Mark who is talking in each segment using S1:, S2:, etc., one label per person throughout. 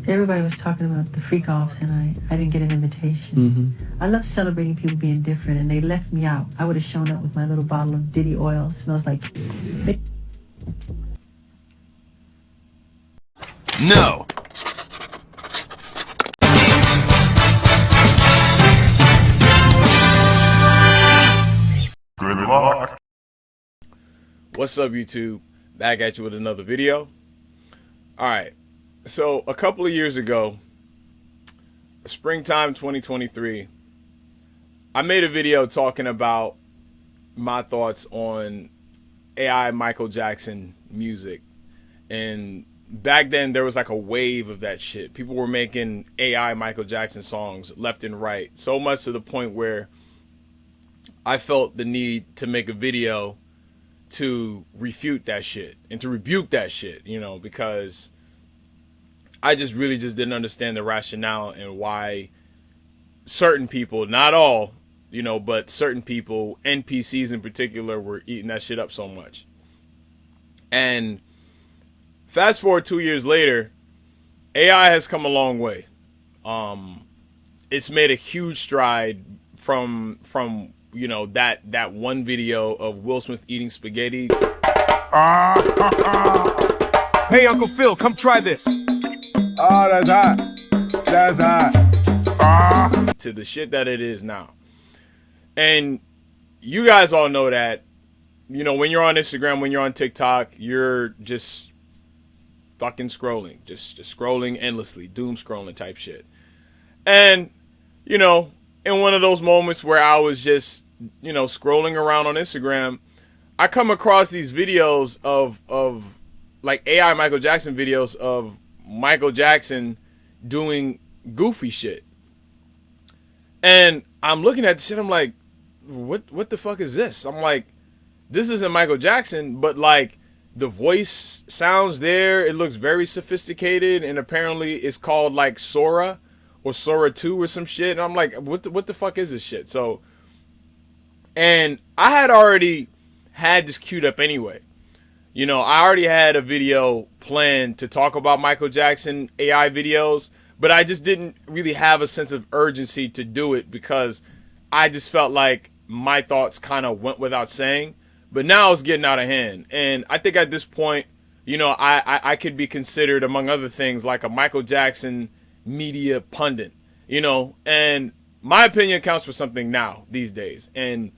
S1: Everybody was talking about the freak offs, and I didn't get an invitation. I love celebrating people being different, and they left me out. I would have shown up with my little bottle of Diddy oil. It smells like.
S2: No. Good luck.
S3: What's up, YouTube? Back at you with another video. Alright, so a couple of years ago, springtime 2023, I made a video talking about my thoughts on AI Michael Jackson music. And back then there was like a wave of that shit. People were making AI Michael Jackson songs left and right, so much to the point where I felt the need to make a video to refute that shit and to rebuke that shit, you know, because I really didn't understand the rationale and why certain people, not all, you know, but certain people, NPCs in particular, were eating that shit up so much. And fast forward 2 years later, AI has come a long way. It's made a huge stride from you know, that one video of Will Smith eating spaghetti.
S2: Hey, Uncle Phil, come try this.
S4: Oh, that's hot. That's hot.
S3: To the shit that it is now. And you guys all know that, you know, when you're on Instagram, when you're on TikTok, you're just fucking scrolling. Just scrolling endlessly. Doom scrolling type shit. And, you know, in one of those moments where I was just, you know, scrolling around on Instagram, I come across these videos of like AI Michael Jackson videos of Michael Jackson doing goofy shit. And I'm looking at the shit, I'm like, what the fuck is this? I'm like, this isn't Michael Jackson, but like the voice sounds there. It looks very sophisticated, and apparently it's called like Sora or Sora 2 or some shit. And I'm like, what the fuck is this shit? So, and I had already had this queued up anyway. You know, I already had a video planned to talk about Michael Jackson AI videos, but I just didn't really have a sense of urgency to do it because I just felt like my thoughts kind of went without saying. But now it's getting out of hand. And I think at this point, you know, I could be considered, among other things, like a Michael Jackson media pundit, you know, and my opinion counts for something now these days. And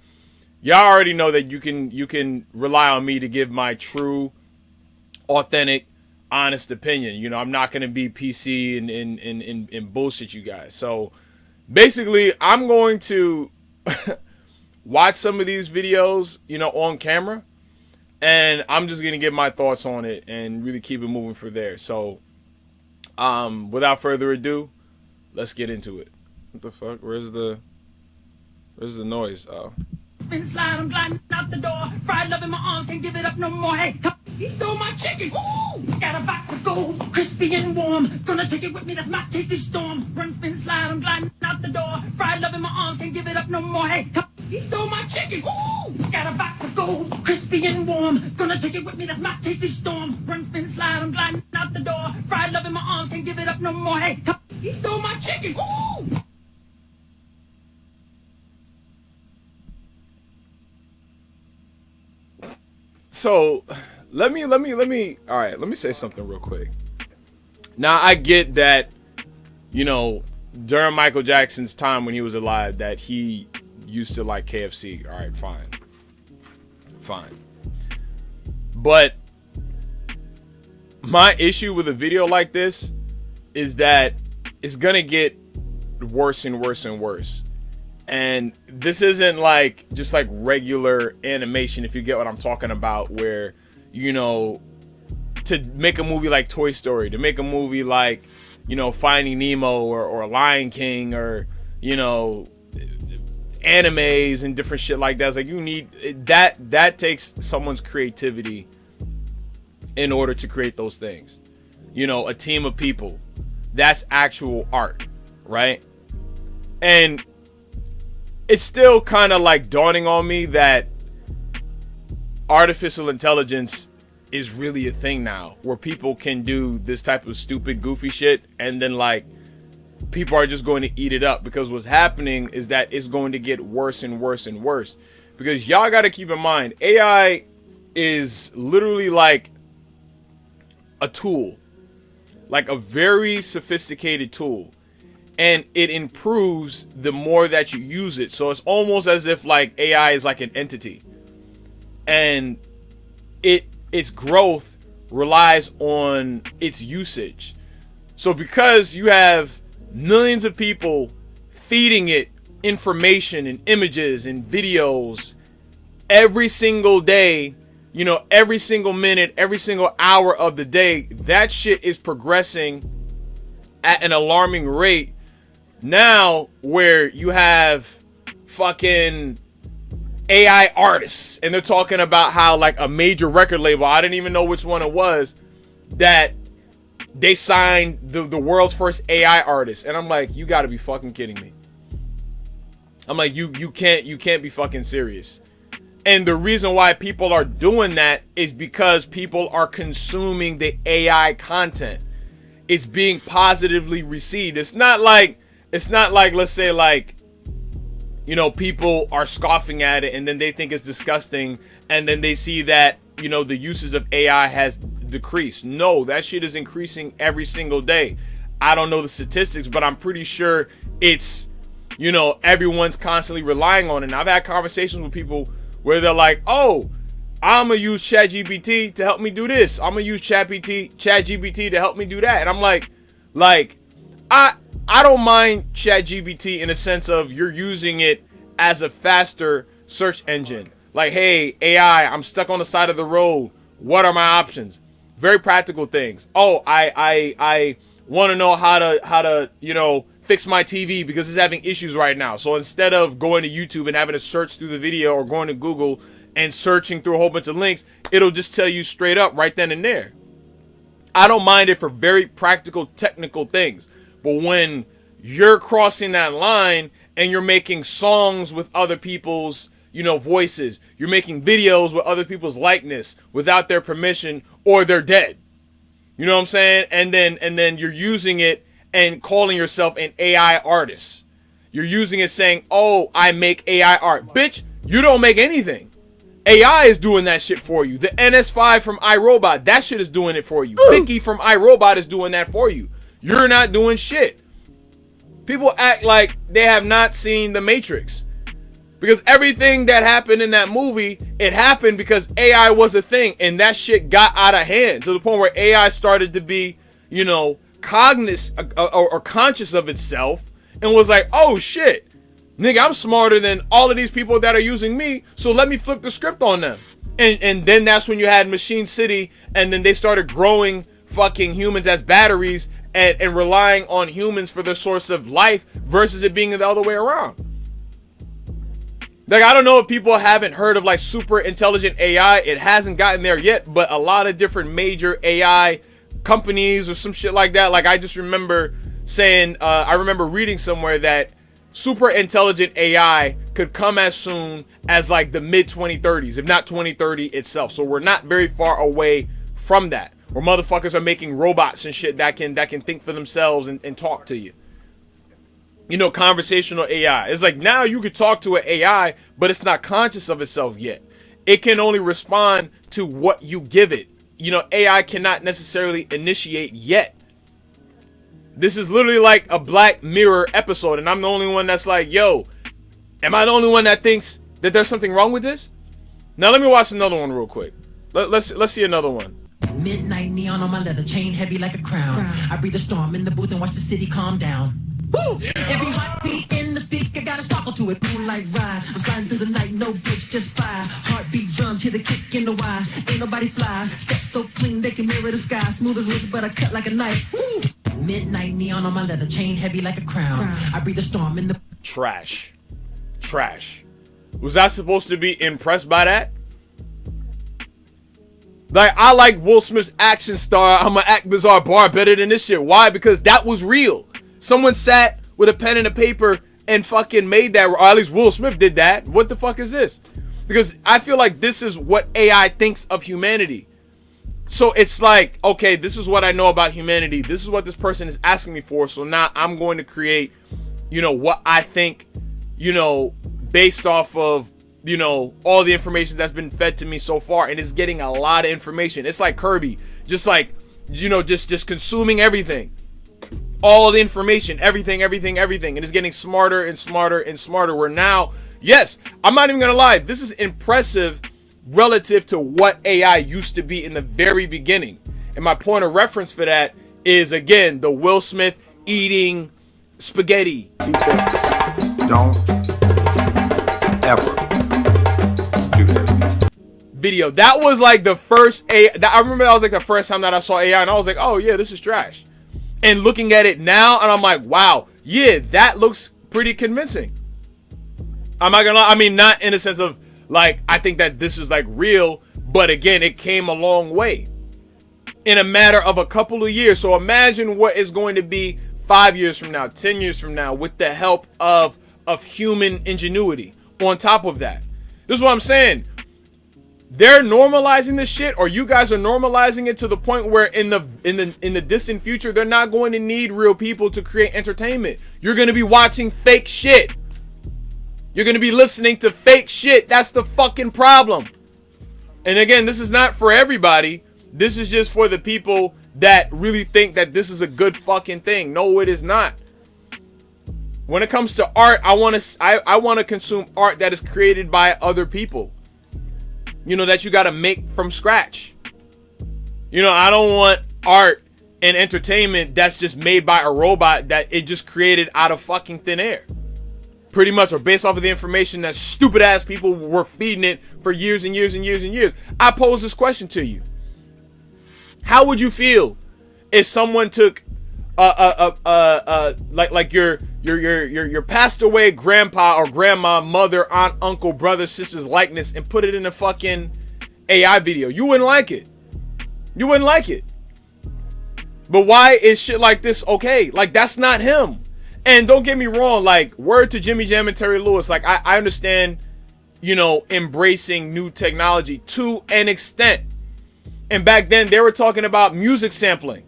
S3: y'all already know that you can rely on me to give my true, authentic, honest opinion. You know, I'm not going to be PC and bullshit you guys. So basically, I'm going to watch some of these videos, you know, on camera, and I'm just going to give my thoughts on it and really keep it moving from there. So without further ado, let's get into it. What the fuck? Where's the noise? Oh.
S5: Spin slide, I'm gliding out the door. Fried love in my arms, can't give it up no more. Hey, come. He stole my chicken. Ooh, got a box of gold, crispy and warm. Gonna take it with me, that's my tasty storm. Run, spin, slide, I'm gliding out the door. Fried love in my arms, can't give it up no more. Hey, come. He stole my chicken. Ooh, got a box of gold, crispy and warm. Gonna take it with me, that's my tasty storm. Run, spin, slide, I'm gliding out the door. Fried love in my arms, can't give it up no more. Hey, come. He stole my chicken. Ooh.
S3: So let me all right, let me say something real quick. Now I get that, you know, during Michael Jackson's time when he was alive, that he used to like KFC. All right, fine. But my issue with a video like this is that it's gonna get worse and worse and worse. And this isn't like just like regular animation, if you get what I'm talking about, where, you know, to make a movie like Toy Story, to make a movie like, you know, Finding Nemo or Lion King, or, you know, animes and different shit like that. It's like, you need that takes someone's creativity in order to create those things. You know, a team of people, that's actual art, right? And it's still kind of like dawning on me that artificial intelligence is really a thing now, where people can do this type of stupid, goofy shit, and then like people are just going to eat it up, because what's happening is that it's going to get worse and worse and worse. Because y'all got to keep in mind, AI is literally like a tool, like a very sophisticated tool, and it improves the more that you use it. So it's almost as if like AI is like an entity, and its growth relies on its usage. So because you have millions of people feeding it information and images and videos every single day, you know, every single minute, every single hour of the day, that shit is progressing at an alarming rate now, where you have fucking AI artists, and they're talking about how like a major record label, I didn't even know which one it was, that they signed the world's first AI artist. And I'm like, you gotta be fucking kidding me. I'm like, you can't be fucking serious. And the reason why people are doing that is because people are consuming the AI content. It's being positively received. It's not like, let's say like, you know, people are scoffing at it and then they think it's disgusting, and then they see that, you know, the uses of AI has decreased. No, that shit is increasing every single day. I don't know the statistics, but I'm pretty sure it's, you know, everyone's constantly relying on it. And I've had conversations with people where they're like, oh, I'm gonna use ChatGPT to help me do this. I'm gonna use ChatGPT to help me do that. And I'm like I don't mind ChatGPT in a sense of you're using it as a faster search engine. Like, hey, AI, I'm stuck on the side of the road. What are my options? Very practical things. Oh, I want to know how to, you know, fix my TV because it's having issues right now. So instead of going to YouTube and having to search through the video, or going to Google and searching through a whole bunch of links, it'll just tell you straight up right then and there. I don't mind it for very practical, technical things. But when you're crossing that line and you're making songs with other people's, you know, voices, you're making videos with other people's likeness without their permission, or they're dead. You know what I'm saying? And then you're using it and calling yourself an AI artist. You're using it saying, oh, I make AI art. Bitch, you don't make anything. AI is doing that shit for you. The NS5 from iRobot, that shit is doing it for you. Vicky from iRobot is doing that for you. You're not doing shit. People act like they have not seen The Matrix. Because everything that happened in that movie, it happened because AI was a thing. And that shit got out of hand to the point where AI started to be, you know, cognizant or conscious of itself, and was like, oh shit, nigga, I'm smarter than all of these people that are using me, so let me flip the script on them. And then that's when you had Machine City, and then they started growing fucking humans as batteries and relying on humans for their source of life versus it being the other way around. Like, I don't know if people haven't heard of like super intelligent AI. It hasn't gotten there yet, but a lot of different major AI companies or some shit like that. Like, I just remember saying, I remember reading somewhere that super intelligent AI could come as soon as like the mid 2030s, if not 2030 itself. So we're not very far away from that, where motherfuckers are making robots and shit that can think for themselves and talk to you. You know, conversational AI. It's like now you could talk to an AI, but it's not conscious of itself yet. It can only respond to what you give it. You know, AI cannot necessarily initiate yet. This is literally like a Black Mirror episode, and I'm the only one that's like, yo, am I the only one that thinks that there's something wrong with this? Now let me watch another one real quick. Let's see another one.
S5: Midnight neon on my leather, chain heavy like a crown. I breathe a storm in the booth and watch the city calm down. Woo! Every heartbeat in the speaker got a sparkle to it. Moonlight ride, I'm flying through the night, no bridge, just fire. Heartbeat drums, hear the kick in the wire. Ain't nobody fly, steps so clean they can mirror the sky. Smooth as whistle, but I cut like a knife. Woo! Midnight neon on my leather, chain heavy like a crown. I breathe a storm in the
S3: Trash. Was I supposed to be impressed by that? Like, I like Will Smith's action star, I'm gonna act bizarre bar better than this shit. Why? Because that was real. Someone sat with a pen and a paper and fucking made that, or at least Will Smith did that. What the fuck is this? Because I feel like this is what AI thinks of humanity. So it's like, okay, this is what I know about humanity. This is what this person is asking me for. So now I'm going to create, what I think, based off of, all the information that's been fed to me so far. And it's getting a lot of information. It's like Kirby, just like, just consuming everything. All the information, everything. And it's getting smarter and smarter and smarter. Where now, yes, I'm not even going to lie. This is impressive relative to what AI used to be in the very beginning. And my point of reference for that is, again, the Will Smith eating spaghetti.
S4: Don't ever do that.
S3: Video. That was like the first I remember that was like the first time that I saw AI, and I was like, oh yeah, this is trash. And looking at it now, and I'm like, wow, yeah, that looks pretty convincing. I'm not gonna lie. I mean, not in a sense of like, I think that this is like real, but again, it came a long way in a matter of a couple of years. So imagine what is going to be 5 years from now, 10 years from now, with the help of human ingenuity on top of that. This is what I'm saying. They're normalizing this shit, or you guys are normalizing it to the point where in the distant future, they're not going to need real people to create entertainment. You're going to be watching fake shit. You're going to be listening to fake shit. That's the fucking problem. And again, this is not for everybody. This is just for the people that really think that this is a good fucking thing. No, it is not. When it comes to art, I want to consume art that is created by other people. That you got to make from scratch. I don't want art and entertainment that's just made by a robot that it just created out of fucking thin air. Pretty much, or based off of the information that stupid ass people were feeding it for years and years and years and years. I pose this question to you. How would you feel if someone took like your passed away grandpa or grandma, mother, aunt, uncle, brother, sister's likeness and put it in a fucking AI video? You wouldn't like it. You wouldn't like it. But why is shit like this okay? Like, that's not him. And don't get me wrong, like, word to Jimmy Jam and Terry Lewis. Like, I understand, embracing new technology to an extent. And back then, they were talking about music sampling.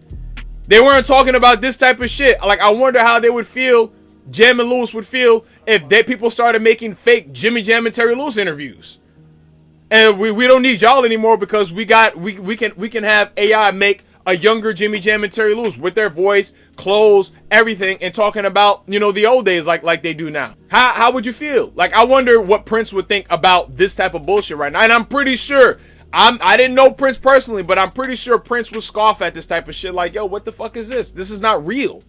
S3: They weren't talking about this type of shit. Like, I wonder how they would feel, Jam and Lewis would feel, if people started making fake Jimmy Jam and Terry Lewis interviews. And we don't need y'all anymore because we can have AI make a younger Jimmy Jam and Terry Lewis with their voice, clothes, everything, and talking about, the old days like they do now. How would you feel? Like, I wonder what Prince would think about this type of bullshit right now. And I'm pretty sure, I didn't know Prince personally, but I'm pretty sure Prince would scoff at this type of shit like, yo, what the fuck is this? This is not real.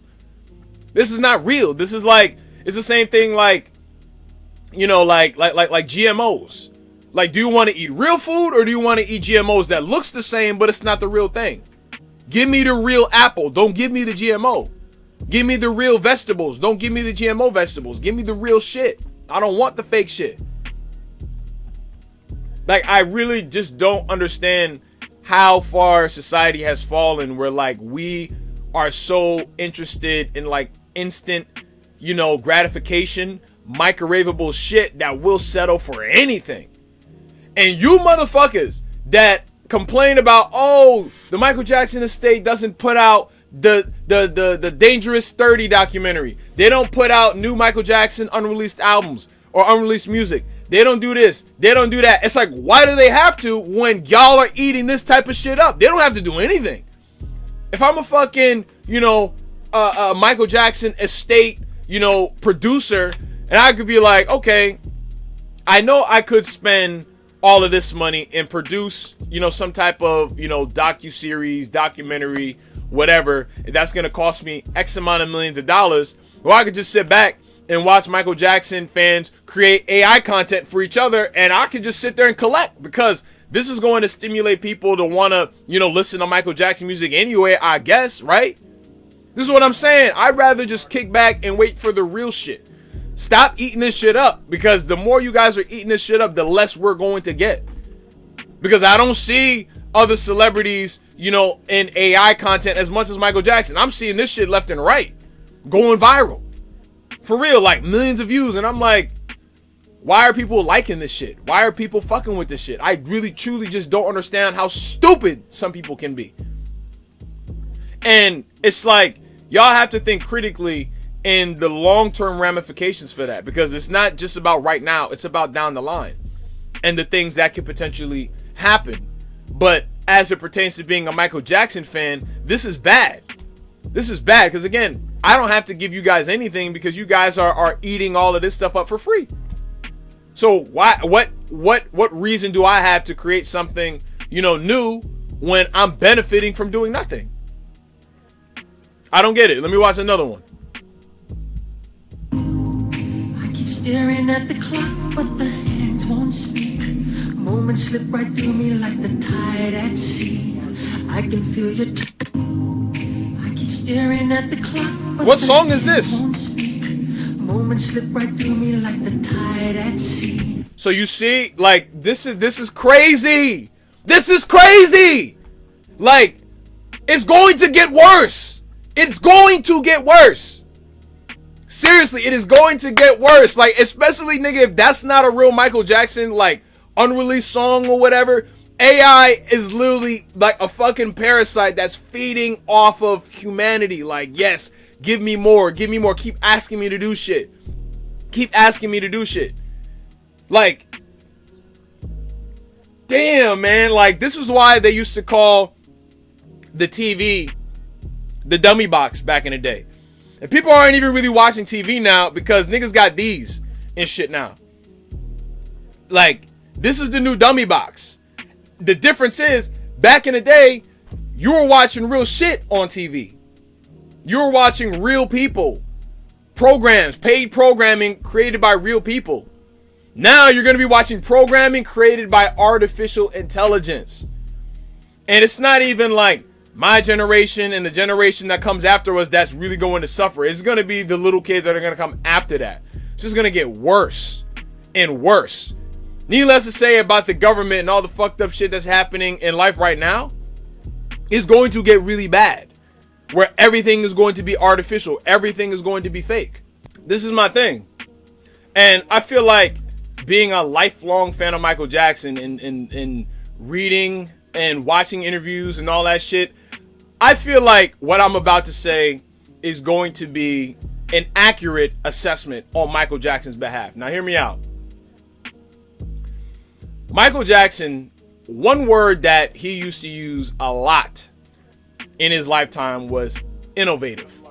S3: This is not real. This is like, it's the same thing like, like GMOs. Like, do you want to eat real food or do you want to eat GMOs that looks the same, but it's not the real thing? Give me the real apple. Don't give me the GMO. Give me the real vegetables. Don't give me the GMO vegetables. Give me the real shit. I don't want the fake shit. Like, I really just don't understand how far society has fallen where, like, we are so interested in, like, instant, gratification, microwavable shit that we'll settle for anything. And you motherfuckers that complain about, oh, the Michael Jackson estate doesn't put out the Dangerous 30 documentary. They don't put out new Michael Jackson unreleased albums or unreleased music. They don't do this. They don't do that. It's like, why do they have to when y'all are eating this type of shit up? They don't have to do anything. If I'm a fucking, Michael Jackson estate, producer, and I could be like, okay, I know I could spend all of this money and produce, some type of, docuseries, documentary, whatever. That's going to cost me X amount of millions of dollars. Or I could just sit back and watch Michael Jackson fans create AI content for each other. And I could just sit there and collect because this is going to stimulate people to want to, listen to Michael Jackson music anyway, I guess, right? This is what I'm saying. I'd rather just kick back and wait for the real shit. Stop eating this shit up, because the more you guys are eating this shit up, the less we're going to get. Because I don't see other celebrities, in AI content as much as Michael Jackson. I'm seeing this shit left and right, going viral. For real, like millions of views. And I'm like, Why are people liking this shit? Why are people fucking with this shit? I really, truly just don't understand how stupid some people can be. And it's like, y'all have to think critically in the long-term ramifications for that, because it's not just about right now, it's about down the line and the things that could potentially happen. But as it pertains to being a Michael Jackson fan, this is bad. This is bad because, again, I don't have to give you guys anything because you guys are eating all of this stuff up for free. So what reason do I have to create something, new when I'm benefiting from doing nothing? I don't get it. Let me watch another one.
S5: I keep staring at the clock, but the hands won't speak. Moments slip right through me like the tide at sea. I can feel your I keep staring at the clock, but
S3: what song is this?
S5: won't speak. Moments slip right through me like the tide at sea.
S3: So you see, like, this is crazy. This is crazy. Like, it's going to get worse. It's going to get worse. Seriously, it is going to get worse. Like, especially, nigga, if that's not a real Michael Jackson, like, unreleased song or whatever, AI is literally like a fucking parasite that's feeding off of humanity. Like, yes, give me more, keep asking me to do shit. Keep asking me to do shit. Like, damn, man. Like, this is why they used to call the TV the dummy box back in the day. And people aren't even really watching TV now because niggas got these and shit now. Like, this is the new dummy box. The difference is, back in the day, you were watching real shit on TV. You were watching real people. Programs, paid programming created by real people. Now you're going to be watching programming created by artificial intelligence. And it's not even like my generation and the generation that comes after us that's really going to suffer. It's going to be the little kids that are going to come after that. It's just going to get worse and worse. Needless to say, about the government and all the fucked up shit that's happening in life right now, is going to get really bad. Where everything is going to be artificial. Everything is going to be fake. This is my thing. And I feel like being a lifelong fan of Michael Jackson and reading and watching interviews and all that shit, I feel like what I'm about to say is going to be an accurate assessment on Michael Jackson's behalf. Now hear me out. Michael Jackson, one word that he used to use a lot in his lifetime was innovative.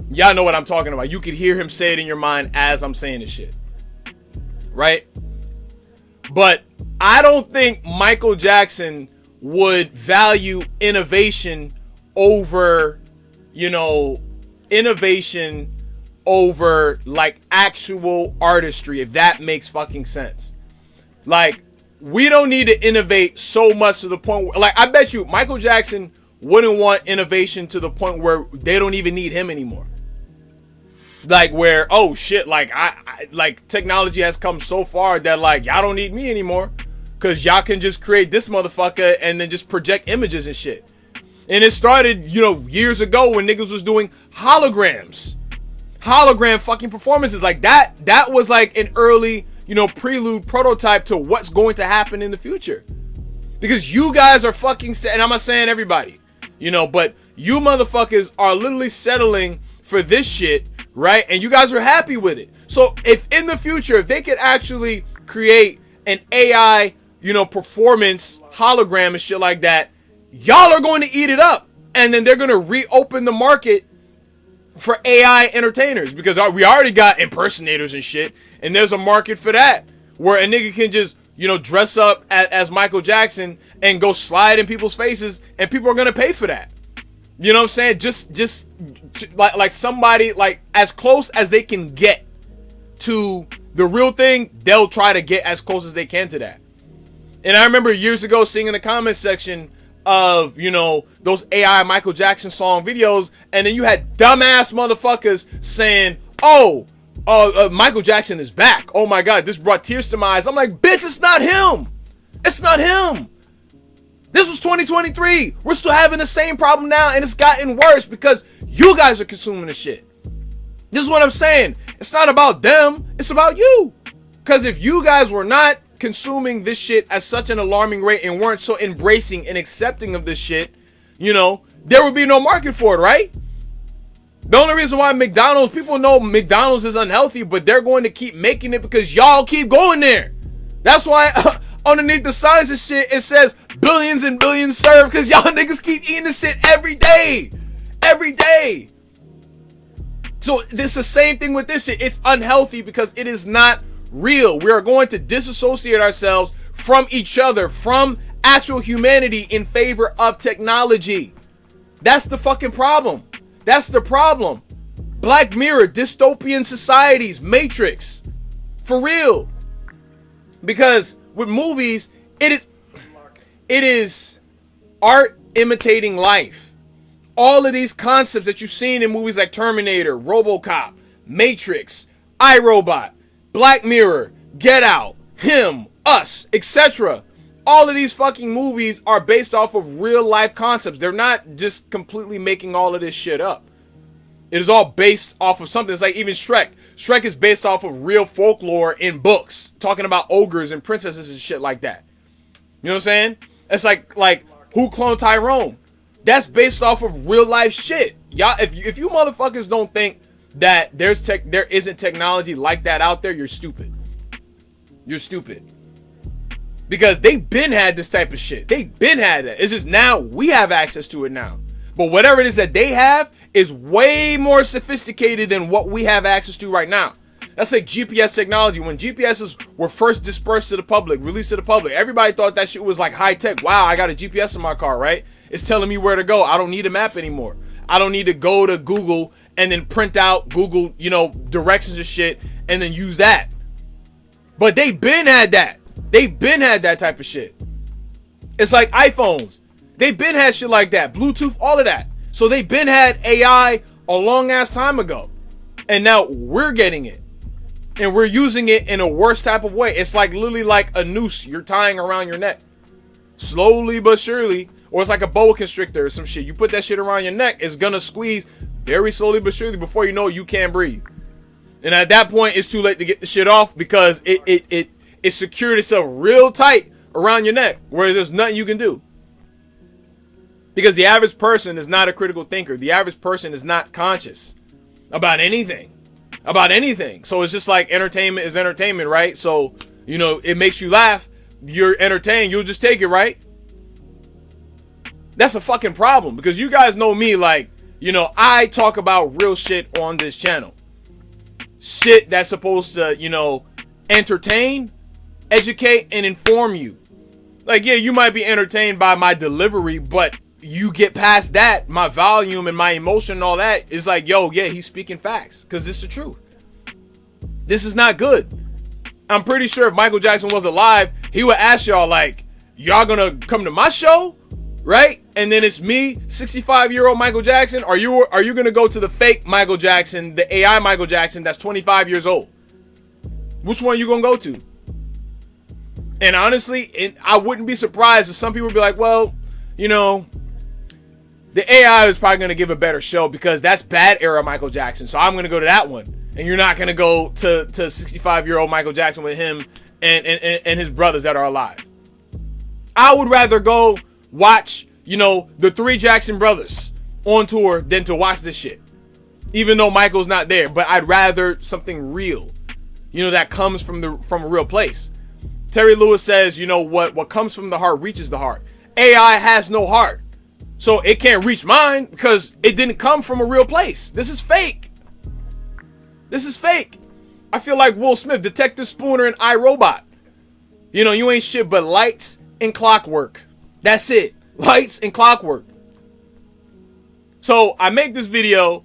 S3: Y'all know what I'm talking about. You could hear him say it in your mind as I'm saying this shit. Right? But I don't think Michael Jackson would value innovation over, innovation over like actual artistry, if that makes fucking sense. Like, we don't need to innovate so much to the point where, like, I bet you Michael Jackson wouldn't want innovation to the point where they don't even need him anymore. Like, where, oh shit, like I like technology has come so far that like y'all don't need me anymore, cause y'all can just create this motherfucker and then just project images and shit. And it started, years ago when niggas was doing hologram fucking performances. Like that was like an early, prelude prototype to what's going to happen in the future. Because you guys are fucking, and I'm not saying everybody, but you motherfuckers are literally settling for this shit, right? And you guys are happy with it. So if in the future, if they could actually create an AI, performance hologram and shit like that, y'all are going to eat it up. And then they're going to reopen the market for AI entertainers, because we already got impersonators and shit, and there's a market for that where a nigga can just dress up as Michael Jackson and go slide in people's faces, and people are gonna pay for that. You know what I'm saying? Just like somebody, like, as close as they can get to the real thing, they'll try to get as close as they can to that. And I remember years ago seeing in the comment section of, those AI Michael Jackson song videos, and then you had dumbass motherfuckers saying, Michael Jackson is back. Oh my God, this brought tears to my eyes. I'm like, bitch, it's not him. It's not him. This was 2023. We're still having the same problem now, and it's gotten worse because you guys are consuming the shit. This is what I'm saying. It's not about them. It's about you. Because if you guys were not consuming this shit at such an alarming rate and weren't so embracing and accepting of this shit, you know, there would be no market for it, right? The only reason why McDonald's, people know McDonald's is unhealthy, but they're going to keep making it because y'all keep going there. That's why underneath the signs and shit, it says billions and billions served, because y'all niggas keep eating this shit every day. Every day. So this is the same thing with this shit. It's unhealthy because it is not real. We are going to disassociate ourselves from each other, from actual humanity in favor of technology. That's the fucking problem. That's the problem. Black Mirror, dystopian societies, Matrix. For real. Because with movies, it is art imitating life. All of these concepts that you've seen in movies like Terminator, RoboCop, Matrix, iRobot, Black Mirror, Get Out, Him, Us, etc. All of these fucking movies are based off of real life concepts. They're not just completely making all of this shit up. It is all based off of something. It's like even Shrek. Shrek is based off of real folklore in books, talking about ogres and princesses and shit like that. You know what I'm saying? It's like Who Cloned Tyrone? That's based off of real life shit. Y'all, if you motherfuckers don't think that there isn't technology like that out there, you're stupid. You're stupid. Because they've been had this type of shit. They've been had that. It's just now we have access to it now. But whatever it is that they have is way more sophisticated than what we have access to right now. That's like GPS technology. When GPSs were first dispersed to the public, released to the public, everybody thought that shit was like high tech. Wow, I got a GPS in my car, right? It's telling me where to go. I don't need a map anymore. I don't need to go to Google and then print out Google, you know, directions and shit and then use that. But they been had that. They've been had that type of shit. It's like iPhones. They've been had shit like that. Bluetooth, all of that. So they've been had AI a long ass time ago. And now we're getting it. And we're using it in a worse type of way. It's like literally like a noose you're tying around your neck. Slowly but surely. Or it's like a boa constrictor or some shit. You put that shit around your neck, it's gonna squeeze very slowly but surely. Before you know it, you can't breathe. And at that point, it's too late to get the shit off because it secured itself real tight around your neck where there's nothing you can do. Because the average person is not a critical thinker. The average person is not conscious about anything. About anything. So it's just like entertainment is entertainment, right? So, you know, it makes you laugh. You're entertained. You'll just take it, right? That's a fucking problem. Because you guys know me, like, you know, I talk about real shit on this channel. Shit that's supposed to, you know, entertain, educate, and inform you. Like, yeah, you might be entertained by my delivery, but you get past that, my volume and my emotion and all that is like, yo, yeah, he's speaking facts. Because this is the truth. This is not good. I'm pretty sure if Michael Jackson was alive, he would ask y'all, like, y'all gonna come to my show? Right? And then it's me, 65-year-old Michael Jackson. Are you gonna go to the fake Michael Jackson, the AI Michael Jackson that's 25 years old? Which one are you gonna go to? And honestly, I wouldn't be surprised if some people would be like, well, you know, the AI is probably going to give a better show because that's bad era Michael Jackson. So I'm going to go to that one. And you're not going to go to 65-year-old Michael Jackson with him and his brothers that are alive. I would rather go watch, you know, the 3 Jackson brothers on tour than to watch this shit. Even though Michael's not there. But I'd rather something real, you know, that comes from a real place. Terry Lewis says, you know, what comes from the heart reaches the heart. AI has no heart. So it can't reach mine because it didn't come from a real place. This is fake. This is fake. I feel like Will Smith, Detective Spooner, and iRobot. You know, you ain't shit but lights and clockwork. That's it. Lights and clockwork. So I make this video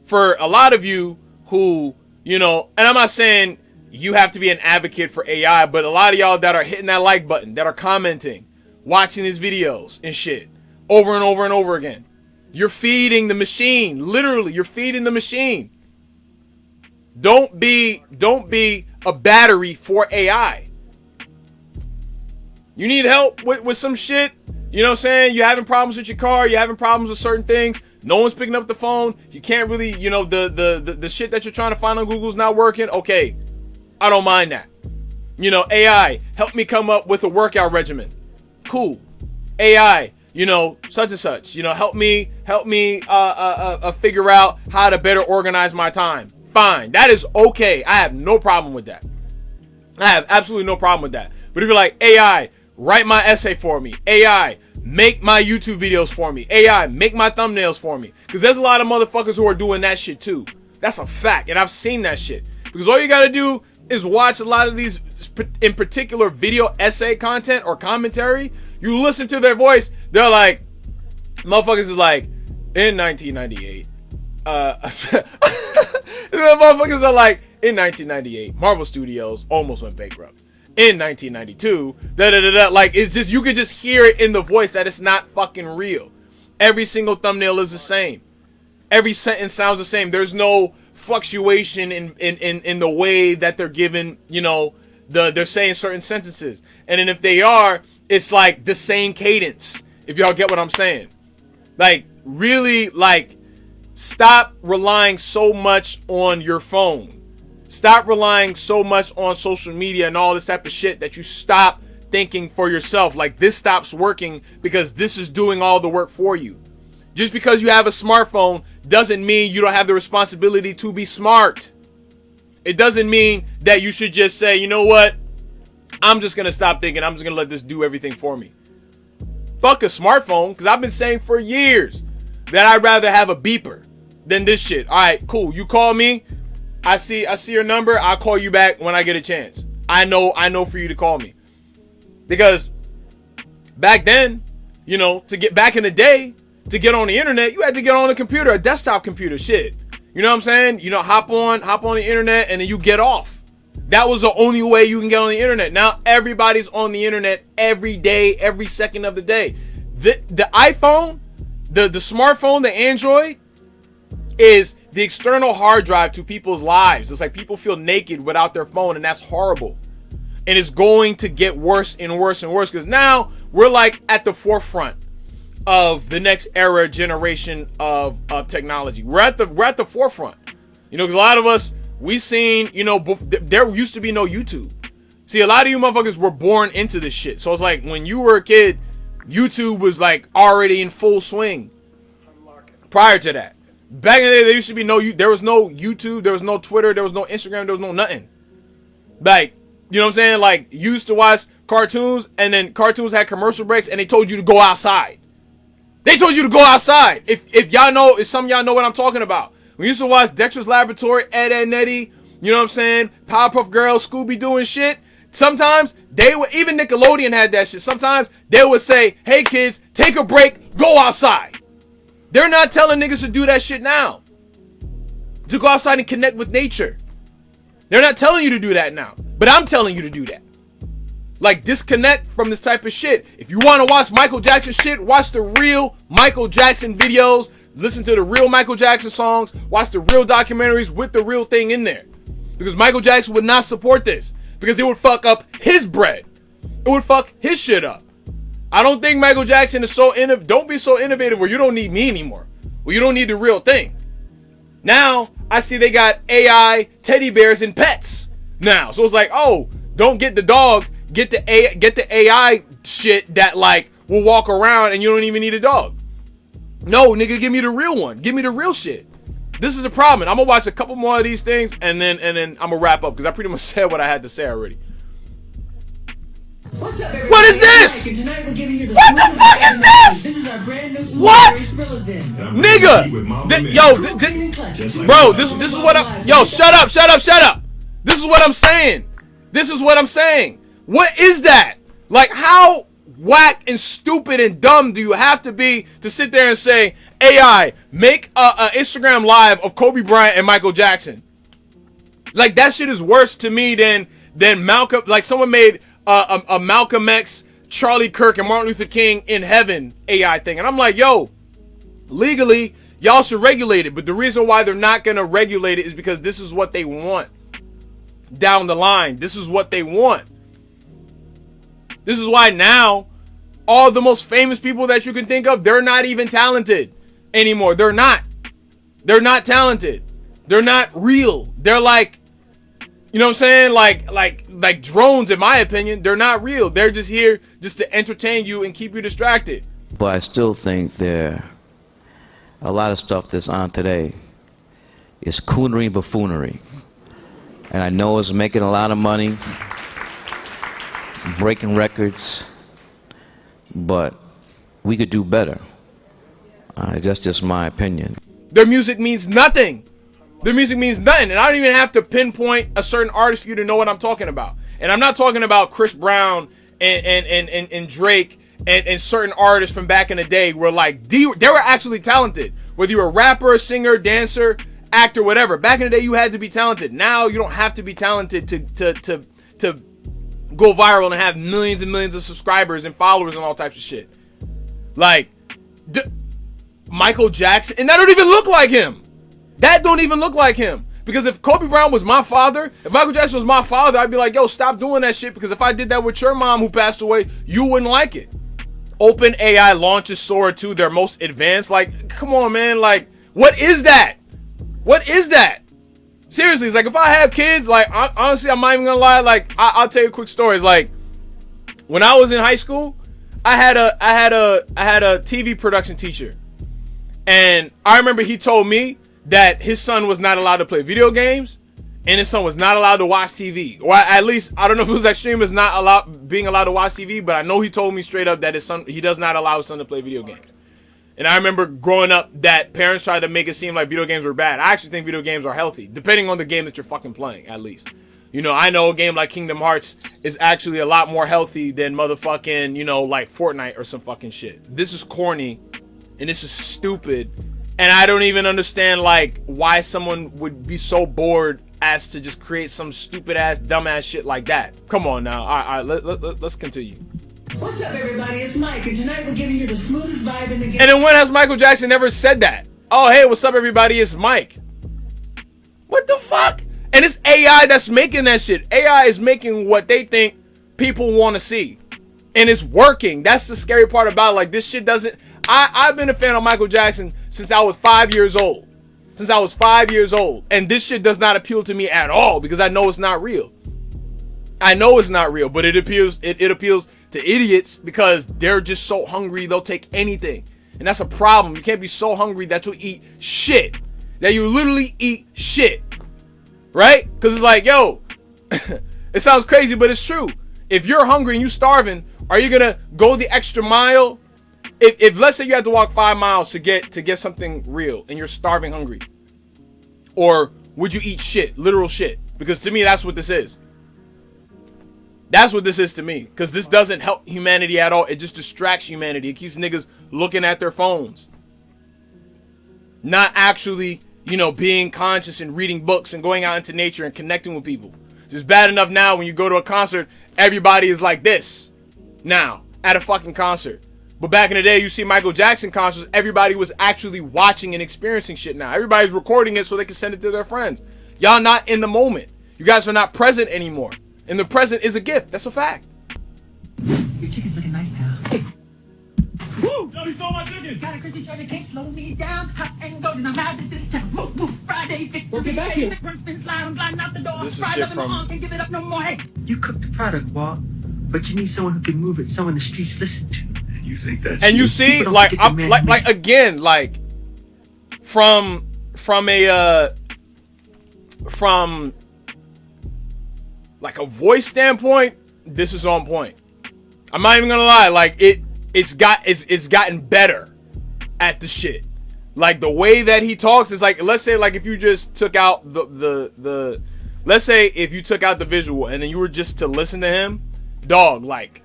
S3: for a lot of you who, you know, and I'm not saying you have to be an advocate for AI, but a lot of y'all that are hitting that like button, that are commenting, watching these videos and shit over and over and over again. You're feeding the machine. Literally, you're feeding the machine. Don't be a battery for AI. You need help with some shit. You know what I'm saying? You're having problems with your car. You're having problems with certain things. No one's picking up the phone. You can't really, you know, the shit that you're trying to find on Google's not working. Okay, I don't mind that. You know, AI, help me come up with a workout regimen. Cool. AI, you know, such and such, you know, help me figure out how to better organize my time. Fine. That is okay. I have no problem with that. I have absolutely no problem with that. But if you're like, AI, write my essay for me. AI, make my YouTube videos for me. AI, make my thumbnails for me. Because there's a lot of motherfuckers who are doing that shit too. That's a fact. And I've seen that shit. Because all you got to do is watch a lot of these, in particular, video essay content or commentary. You listen to their voice. They're like, motherfuckers is like, in 1998. The motherfuckers are like, in 1998, Marvel Studios almost went bankrupt. In 1992, like, it's just, you could just hear it in the voice that it's not fucking real. Every single thumbnail is the same. Every sentence sounds the same. There's no fluctuation in the way that they're given, you know, they're saying certain sentences. And then if they are, it's like the same cadence. If y'all get what I'm saying. Like, really, like, stop relying so much on your phone. Stop relying so much on social media and all this type of shit that you stop thinking for yourself. Like, this stops working because this is doing all the work for you. Just because you have a smartphone doesn't mean you don't have the responsibility to be smart. It doesn't mean that you should just say, you know what? I'm just going to stop thinking. I'm just going to let this do everything for me. Fuck a smartphone, because I've been saying for years that I'd rather have a beeper than this shit. All right, cool. You call me. I see your number. I'll call you back when I get a chance. I know for you to call me. Because back then, you know, to get back in the day, to get on the internet, you had to get on a computer, a desktop computer, shit. You know what I'm saying? You know, hop on the internet and then you get off. That was the only way you can get on the internet. Now everybody's on the internet every day, every second of the day. The iPhone, the smartphone, the Android is the external hard drive to people's lives. It's like people feel naked without their phone, and that's horrible. And it's going to get worse and worse and worse because now we're like at the forefront of the next era generation of technology. We're at the forefront. You know, because a lot of us, we seen, you know, there used to be no YouTube. See, a lot of you motherfuckers were born into this shit. So it's like when you were a kid, YouTube was like already in full swing. Prior to that, back in the day, there used to be there was no YouTube, there was no Twitter, there was no Instagram, there was no nothing. Like, you know what I'm saying? Like, you used to watch cartoons, and then cartoons had commercial breaks, and they told you to go outside. They told you to go outside. If y'all know, if some of y'all know what I'm talking about. We used to watch Dexter's Laboratory, Ed, Edd n Eddy, you know what I'm saying? Powerpuff Girls, Scooby-Doo and shit. Sometimes they would, even Nickelodeon had that shit. Sometimes they would say, hey kids, take a break, go outside. They're not telling niggas to do that shit now. To go outside and connect with nature. They're not telling you to do that now. But I'm telling you to do that. Like, disconnect from this type of shit. If you want to watch Michael Jackson shit, watch the real Michael Jackson videos. Listen to the real Michael Jackson songs. Watch the real documentaries with the real thing in there. Because Michael Jackson would not support this. Because it would fuck up his bread. It would fuck his shit up. I don't think Michael Jackson is so innovative. Don't be so innovative where you don't need me anymore. Where you don't need the real thing. Now, I see they got AI, teddy bears, and pets now. So it's like, oh, don't get the dog. Get the AI shit that, like, will walk around and you don't even need a dog. No, nigga, give me the real one. Give me the real shit. This is a problem. I'm going to watch a couple more of these things and then I'm going to wrap up because I pretty much said what I had to say already.
S5: What's up, everybody?
S3: What is this?
S5: Tonight we're giving you the
S3: What the fuck is this?
S5: This is our brand new
S3: What?
S5: Nigga!
S3: Bro, this is what I'm... Yo, shut up. This is what I'm saying. What is that? Like, how whack and stupid and dumb do you have to be to sit there and say, AI, make a Instagram live of Kobe Bryant and Michael Jackson? Like, that shit is worse to me than Malcolm... Like, someone made a Malcolm X, Charlie Kirk, and Martin Luther King in heaven AI thing. And I'm like, yo, legally, y'all should regulate it. But the reason why they're not going to regulate it is because this is what they want. Down the line, this is what they want. This is why now, all the most famous people that you can think of, they're not even talented anymore. They're not. They're not talented. They're not real. They're like You know what I'm saying? Like drones, in my opinion, they're not real. They're just here just to entertain you and keep you distracted.
S6: But I still think there a lot of stuff that's on today is coonery and buffoonery. And I know it's making a lot of money, breaking records, but we could do better. That's just my opinion.
S3: Their music means nothing. Their music means nothing. And I don't even have to pinpoint a certain artist for you to know what I'm talking about. And I'm not talking about Chris Brown and Drake and certain artists from back in the day where like they were actually talented. Whether you're a rapper, singer, dancer, actor, whatever. Back in the day you had to be talented. Now you don't have to be talented to go viral and have millions and millions of subscribers and followers and all types of shit. Like Michael Jackson, and that don't even look like him. That don't even look like him. Because if Kobe Bryant was my father, if Michael Jackson was my father, I'd be like, yo, stop doing that shit. Because if I did that with your mom who passed away, you wouldn't like it. OpenAI launches Sora 2, their most advanced. Like, come on, man. Like, what is that? What is that? Seriously, it's like if I have kids, like, honestly, I'm not even gonna lie. Like, I'll tell you a quick story. It's like, when I was in high school, I had a TV production teacher. And I remember he told me that his son was not allowed to play video games and his son was not allowed to watch TV. Or at least, I don't know if it was extreme as not being allowed to watch TV, but I know he told me straight up that his son, he does not allow his son to play video games. And I remember growing up that parents tried to make it seem like video games were bad. I actually think video games are healthy, depending on the game that you're fucking playing, at least. You know, I know a game like Kingdom Hearts is actually a lot more healthy than motherfucking, you know, like Fortnite or some fucking shit. This is corny and this is stupid. And I don't even understand, like, why someone would be so bored as to just create some stupid-ass, dumb-ass shit like that. Come on now. All right, let's continue.
S5: What's up, everybody? It's Mike, and tonight we're giving you the smoothest vibe in the game.
S3: And then when has Michael Jackson ever said that? Oh, hey, what's up, everybody? It's Mike. What the fuck? And it's AI that's making that shit. AI is making what they think people want to see. And it's working. That's the scary part about it. Like, this shit doesn't... I've been a fan of Michael Jackson since I was 5 years old. Since I was 5 years old. And this shit does not appeal to me at all because I know it's not real. I know it's not real, but it appeals to idiots because they're just so hungry they'll take anything. And that's a problem. You can't be so hungry that you'll eat shit. That you literally eat shit. Right? Because it's like, yo, it sounds crazy, but it's true. If you're hungry and you're starving, are you going to go the extra mile? If let's say you had to walk 5 miles to get something real and you're starving hungry, or would you eat shit, literal shit? Because to me, that's what this is. That's what this is to me. Because this doesn't help humanity at all. It just distracts humanity. It keeps niggas looking at their phones. Not actually, you know, being conscious and reading books and going out into nature and connecting with people. It's bad enough now when you go to a concert, everybody is like this. Now, at a fucking concert. But back in the day, you see Michael Jackson concerts, everybody was actually watching and experiencing shit now. Everybody's recording it so they can send it to their friends. Y'all not in the moment. You guys are not present anymore. And the present is a gift. That's a fact.
S5: Your chicken's looking nice, pal.
S2: Woo! Yo, he stole my chicken!
S5: Got a crispy treasure, can't slow me down. Hot and golden, I'm out at this time. Move, move, Friday, victory.
S2: Well, get back here.
S5: Run, spin, slide, I'm gliding out the door.
S3: This is
S5: Fried
S3: shit
S5: up in my
S3: from-
S5: arms, can't give it up no more. Hey,
S1: You cook the product, Walt, but you need someone who can move it, someone the streets listen to.
S2: You think that's
S3: And you see,
S1: People don't
S3: like,
S1: forget the
S3: I'm,
S1: man
S3: like,
S1: who
S3: like
S1: makes-
S3: again, like, from like a voice standpoint, this is on point. I'm not even gonna lie, like it's gotten better at the shit. Like the way that he talks is like, let's say like if you just took out the let's say if you took out the visual and then you were just to listen to him, dog, like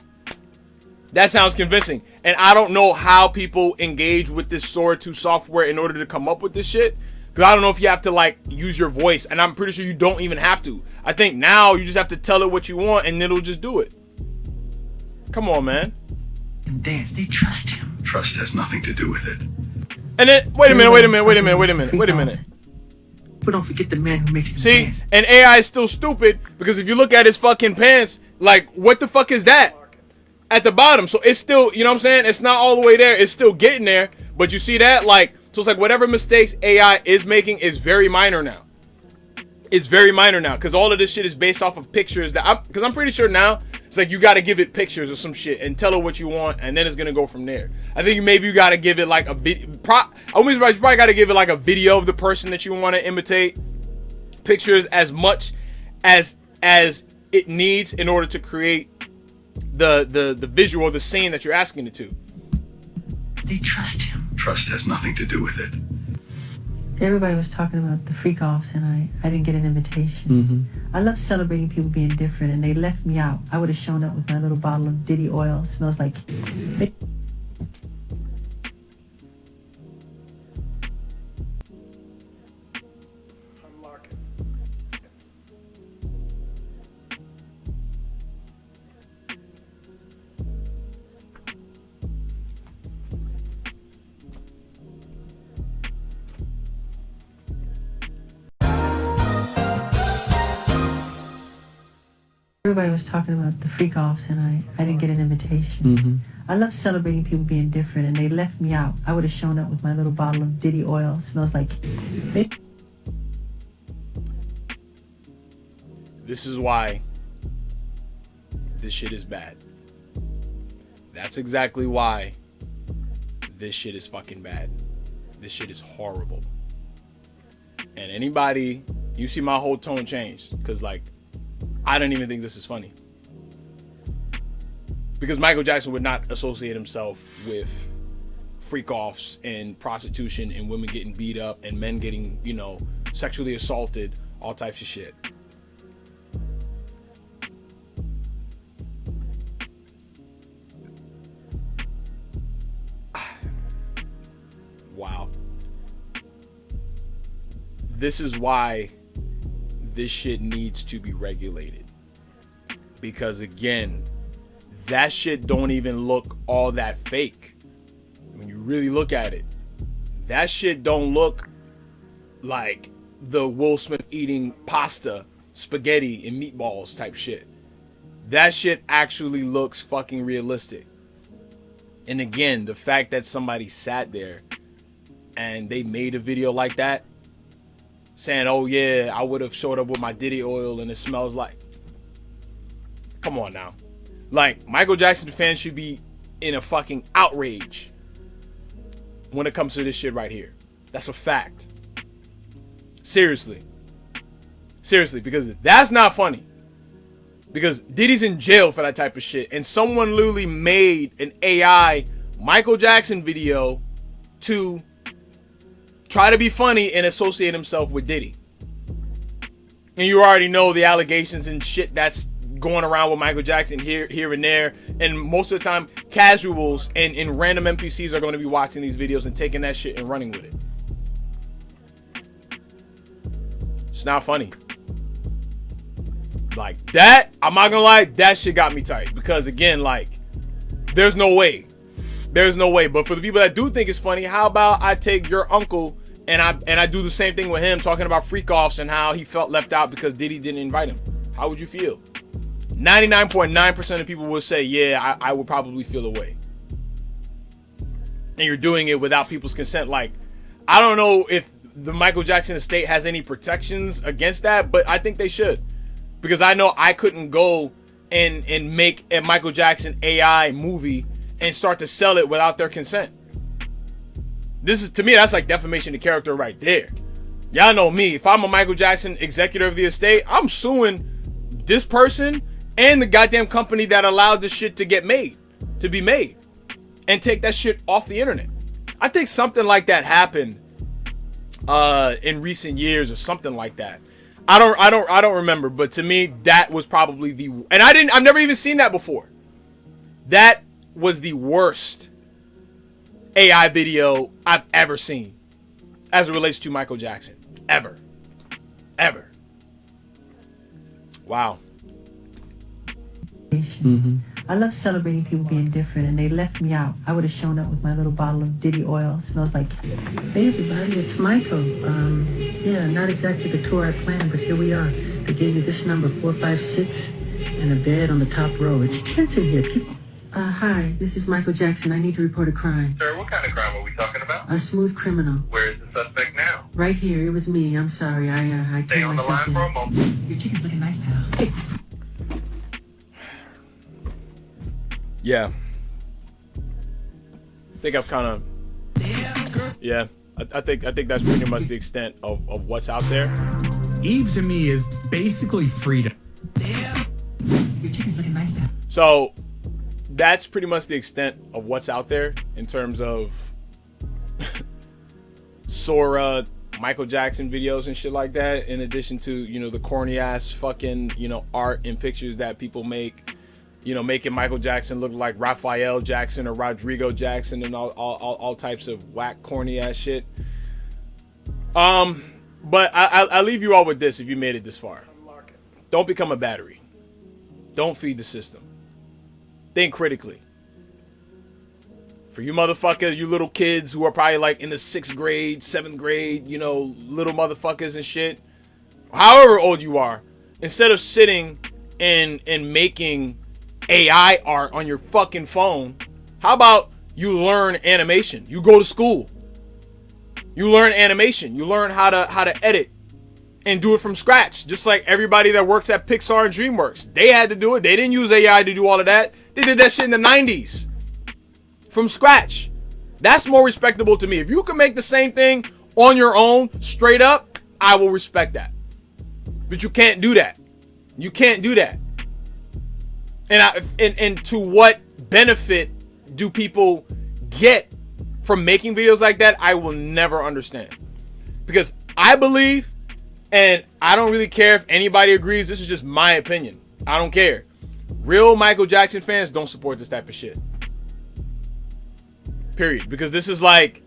S3: that sounds convincing. And I don't know how people engage with this Sora 2 software in order to come up with this shit. Because I don't know if you have to, like, use your voice. And I'm pretty sure you don't even have to. I think now you just have to tell it what you want and it'll just do it. Come on, man.
S1: And dance, they trust him.
S2: Trust has nothing to do with it.
S3: And then, wait a minute.
S1: But don't forget the man who makes them
S3: See,
S1: dance.
S3: and AI is still stupid because if you look at his fucking pants, like, what the fuck is that? At the bottom. So it's still, you know what I'm saying? It's not all the way there. It's still getting there. But you see that? Like, so it's like whatever mistakes AI is making is very minor now. It's very minor now because all of this shit is based off of pictures that because I'm pretty sure now it's like you got to give it pictures or some shit and tell it what you want, and then it's gonna go from there. I think maybe you got to give it like a video. I wouldn't be surprised, you probably got to give it like a video of the person that you want to imitate, pictures as much as it needs in order to create the visual, the scene that you're asking it to.
S1: They trust him.
S2: Trust has nothing to do with it.
S1: Everybody was talking about the freak offs, and I didn't get an invitation. I love celebrating people being different, and they left me out. I would have shown up with my little bottle of Diddy oil. Smells like... Everybody was talking about the freak offs, and I didn't get an invitation. I love celebrating people being different, and they left me out. I would have shown up with my little bottle of Diddy oil. Smells like...
S3: This is why this shit is bad. That's exactly why this shit is fucking bad. This shit is horrible. And anybody, you see my whole tone change, because like, I don't even think this is funny. Because Michael Jackson would not associate himself with freak-offs and prostitution and women getting beat up and men getting, you know, sexually assaulted, all types of shit. Wow. This is why this shit needs to be regulated, because again, that shit don't even look all that fake. When you really look at it, that shit don't look like the Will Smith eating pasta, spaghetti, and meatballs type shit. That shit actually looks fucking realistic. And again, the fact that somebody sat there and they made a video like that saying, oh yeah, I would have showed up with my Diddy oil and it smells like... Come on now. Like, Michael Jackson fans should be in a fucking outrage when it comes to this shit right here. That's a fact. Seriously. Seriously, because that's not funny. Because Diddy's in jail for that type of shit. And someone literally made an AI Michael Jackson video to try to be funny and associate himself with Diddy. And you already know the allegations and shit that's going around with Michael Jackson here and there. And most of the time, casuals and random NPCs are going to be watching these videos and taking that shit and running with it. It's not funny. Like that, I'm not gonna lie, that shit got me tight. Because again, like, there's no way. There's no way. But for the people that do think it's funny, how about I take your uncle and I do the same thing with him, talking about freak-offs and how he felt left out because Diddy didn't invite him. How would you feel? 99.9% of people will say, yeah, I would probably feel away. And you're doing it without people's consent. Like, I don't know if the Michael Jackson estate has any protections against that, but I think they should. Because I know I couldn't go and make a Michael Jackson AI movie and start to sell it without their consent. This is, to me, that's like defamation of character right there. Y'all know me. If I'm a Michael Jackson executive of the estate, I'm suing this person and the goddamn company that allowed this shit to get made, to be made, and take that shit off the internet. I think something like that happened in recent years or something like that. I don't remember, but to me that was probably the, and I've never even seen that before. That was the worst AI video I've ever seen as it relates to Michael Jackson. Ever. Wow.
S1: I love celebrating people being different, and they left me out. I would have shown up with my little bottle of Diddy oil. Smells like... Hey everybody, it's Michael. Yeah, not exactly the tour I planned, but here we are. They gave me this number, 456, and a bed on the top row. It's tense in here, people. Hi, this is Michael Jackson. I need to report a crime.
S7: Sir, what kind of crime are we talking about?
S1: A smooth criminal.
S7: Where is the suspect now?
S1: Right here, it was me. I'm sorry. I
S4: Stay
S1: can't
S4: on the
S1: myself
S4: line
S1: in.
S4: for a moment.
S1: Your chicken's looking nice, pal.
S3: Yeah. I think I've kind of. Yeah. I think that's pretty much the extent of what's out there.
S7: Eve to me is basically freedom.
S1: Your chicken's looking nice, pal.
S3: So that's pretty much the extent of what's out there in terms of Sora, Michael Jackson videos and shit like that, in addition to, you know, the corny ass fucking, you know, art and pictures that people make, you know, making Michael Jackson look like Raphael Jackson or Rodrigo Jackson and all types of whack corny ass shit. But I'll leave you all with this. If you made it this far, don't become a battery. Don't feed the system. Think critically. For you motherfuckers, you little kids who are probably like in the 6th grade, 7th grade, you know, little motherfuckers and shit, however old you are, instead of sitting and making AI art on your fucking phone, how about you learn animation? You go to school. You learn animation. You learn how to edit and do it from scratch. Just like everybody that works at Pixar and DreamWorks. They had to do it. They didn't use AI to do all of that. They did that shit in the 90s. From scratch. That's more respectable to me. If you can make the same thing on your own, straight up, I will respect that. But you can't do that. You can't do that. And to what benefit do people get from making videos like that? I will never understand. Because I believe, and I don't really care if anybody agrees, this is just my opinion. I don't care. Real Michael Jackson fans don't support this type of shit. Period. Because this is like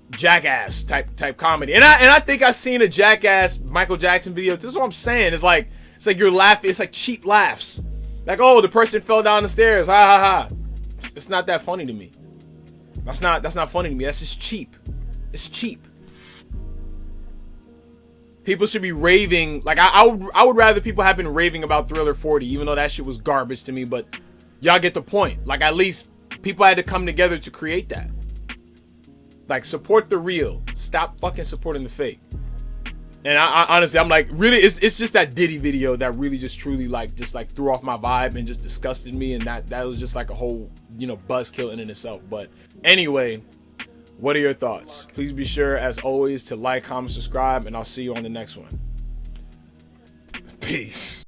S3: Jackass type comedy. And I think I've seen a Jackass Michael Jackson video. This is what I'm saying. It's like you're laughing. It's like cheap laughs. Like, oh, the person fell down the stairs. Ha ha ha. It's not that funny to me. That's not funny to me. That's just cheap. It's cheap. People should be raving. Like I would rather people have been raving about Thriller 40, even though that shit was garbage to me. But y'all get the point. Like, at least people had to come together to create that. Like, support the real. Stop fucking supporting the fake. And I honestly, I'm like, really, it's just that Diddy video that really just truly just threw off my vibe and just disgusted me. And that was just like a whole, you know, buzzkill in itself. But anyway, what are your thoughts? Please be sure, as always, to like, comment, subscribe, and I'll see you on the next one. Peace.